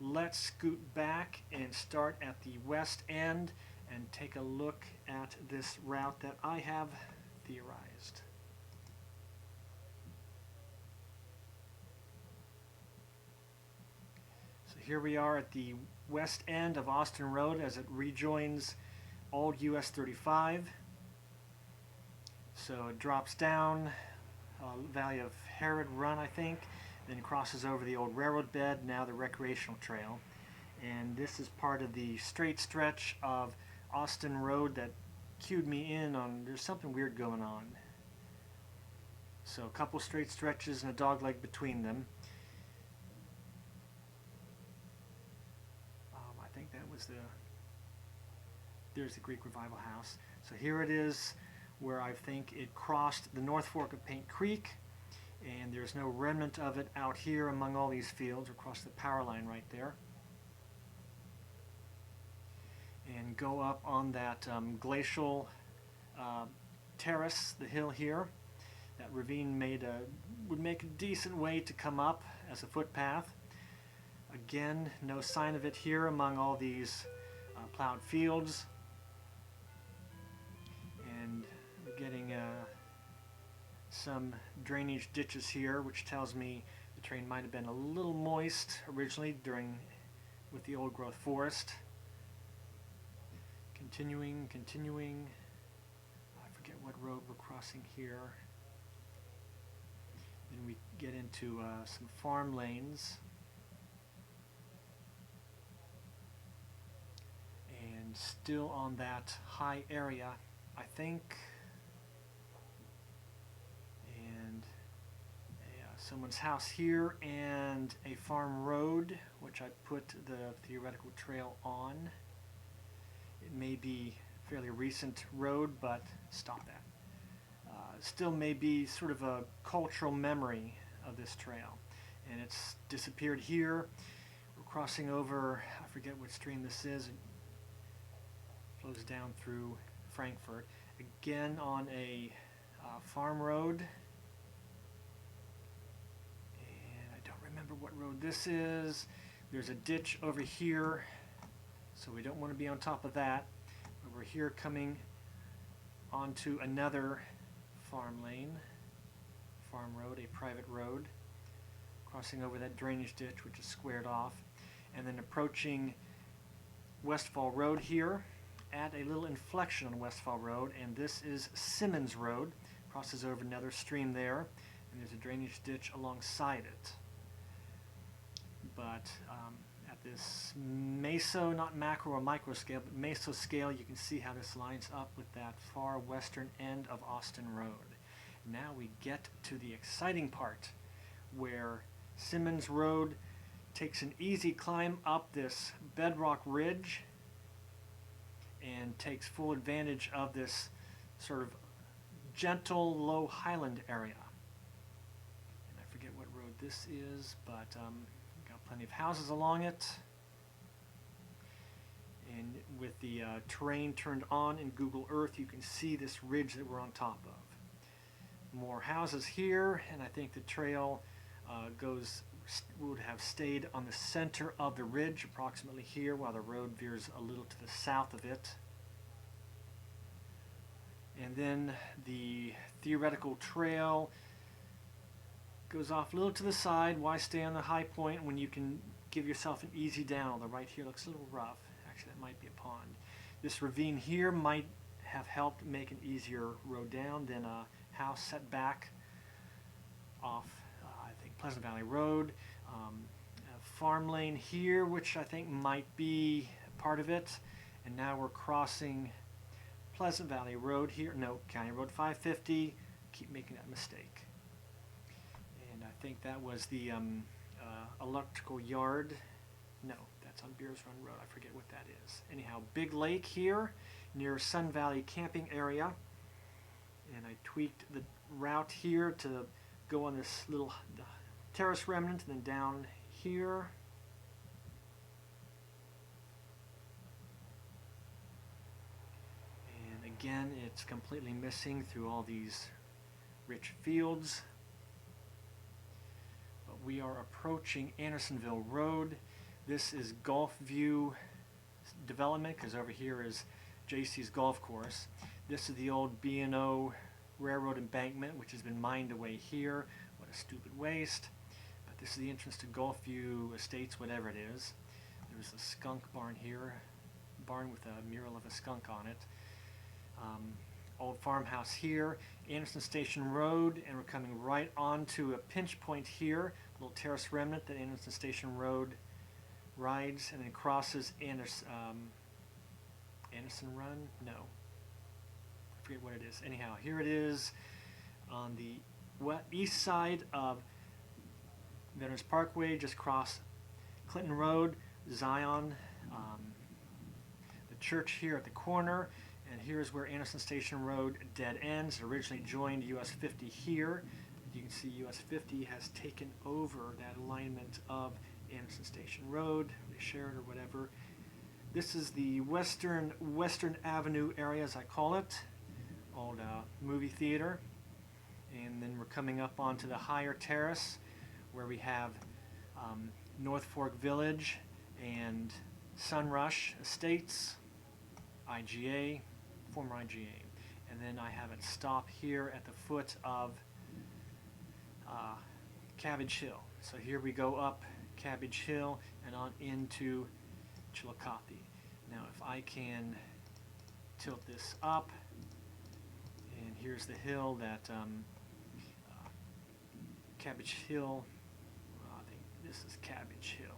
let's scoot back and start at the west end and take a look at this route that I have theorized. So here we are at the west end of Austin Road as it rejoins old US 35. So it drops down Valley of Herod Run, I think, then crosses over the old railroad bed, now the recreational trail. And this is part of the straight stretch of Austin Road that cued me in on there's something weird going on. So a couple straight stretches and a dogleg between them. I think that was there's the Greek Revival House. So here it is where I think it crossed the North Fork of Paint Creek, and there's no remnant of it out here among all these fields across the power line right there. And go up on that glacial terrace, the hill here. That ravine would make a decent way to come up as a footpath. Again, no sign of it here among all these plowed fields. And we're getting some drainage ditches here, which tells me the terrain might have been a little moist originally with the old growth forest. Continuing. I forget what road we're crossing here. Then we get into some farm lanes. And still on that high area, I think. And someone's house here and a farm road, which I put the theoretical trail on. It may be a fairly recent road, but stop that. Still may be sort of a cultural memory of this trail. And it's disappeared here. We're crossing over, I forget what stream this is. It flows down through Frankfort. Again on a farm road. And I don't remember what road this is. There's a ditch over here, so we don't want to be on top of that. But we're here coming onto another farm lane, farm road, a private road, crossing over that drainage ditch which is squared off, and then approaching Westfall Road here at a little inflection on Westfall Road, and this is Simmons Road, crosses over another stream there, and there's a drainage ditch alongside it. But at this meso, not macro or micro scale, but meso scale, you can see how this lines up with that far western end of Austin Road. Now we get to the exciting part where Simmons Road takes an easy climb up this bedrock ridge and takes full advantage of this sort of gentle low highland area. And I forget what road this is, but got plenty of houses along it. And with the terrain turned on in Google Earth, you can see this ridge that we're on top of. More houses here, and I think the trail would have stayed on the center of the ridge, approximately here, while the road veers a little to the south of it. And then the theoretical trail goes off a little to the side. Why stay on the high point when you can give yourself an easy down? The right here looks a little rough. Actually, that might be a pond. This ravine here might have helped make an easier road down than a house set back off, I think, Pleasant Valley Road. A farm lane here, which I think might be part of it. And now we're crossing Pleasant Valley Road here. No, County Road 550. Keep making that mistake. And I think that was the electrical yard. No, that's on Beers Run Road. I forget what that is. Anyhow, big lake here near Sun Valley camping area. And I tweaked the route here to go on this little terrace remnant and then down here. And again, it's completely missing through all these rich fields. But we are approaching Andersonville Road, This is Gulf View development, because over here is JC's golf course. This is the old B&O railroad embankment, which has been mined away here. What a stupid waste. But this is the entrance to Gulf View Estates, whatever it is. There's a skunk barn here, barn with a mural of a skunk on it. Old farmhouse here, Anderson Station Road, and we're coming right onto a pinch point here, little terrace remnant that Anderson Station Road rides, and then crosses Anderson Run? No. I forget what it is. Anyhow, here it is on the east side of Veterans Parkway, just cross Clinton Road, Zion, the church here at the corner, and here's where Anderson Station Road dead ends. It originally joined US 50 here. You can see US 50 has taken over that alignment of Anderson Station Road. They share it or whatever. This is the Western Avenue area, as I call it, old movie theater. And then we're coming up onto the higher terrace where we have North Fork Village and Sunrush Estates, IGA, former IGA. And then I have it stop here at the foot of Cabbage Hill. So here we go up Cabbage Hill and on into Chillicothe. Now if I can tilt this up, and here's the hill that Cabbage Hill, I think this is Cabbage Hill.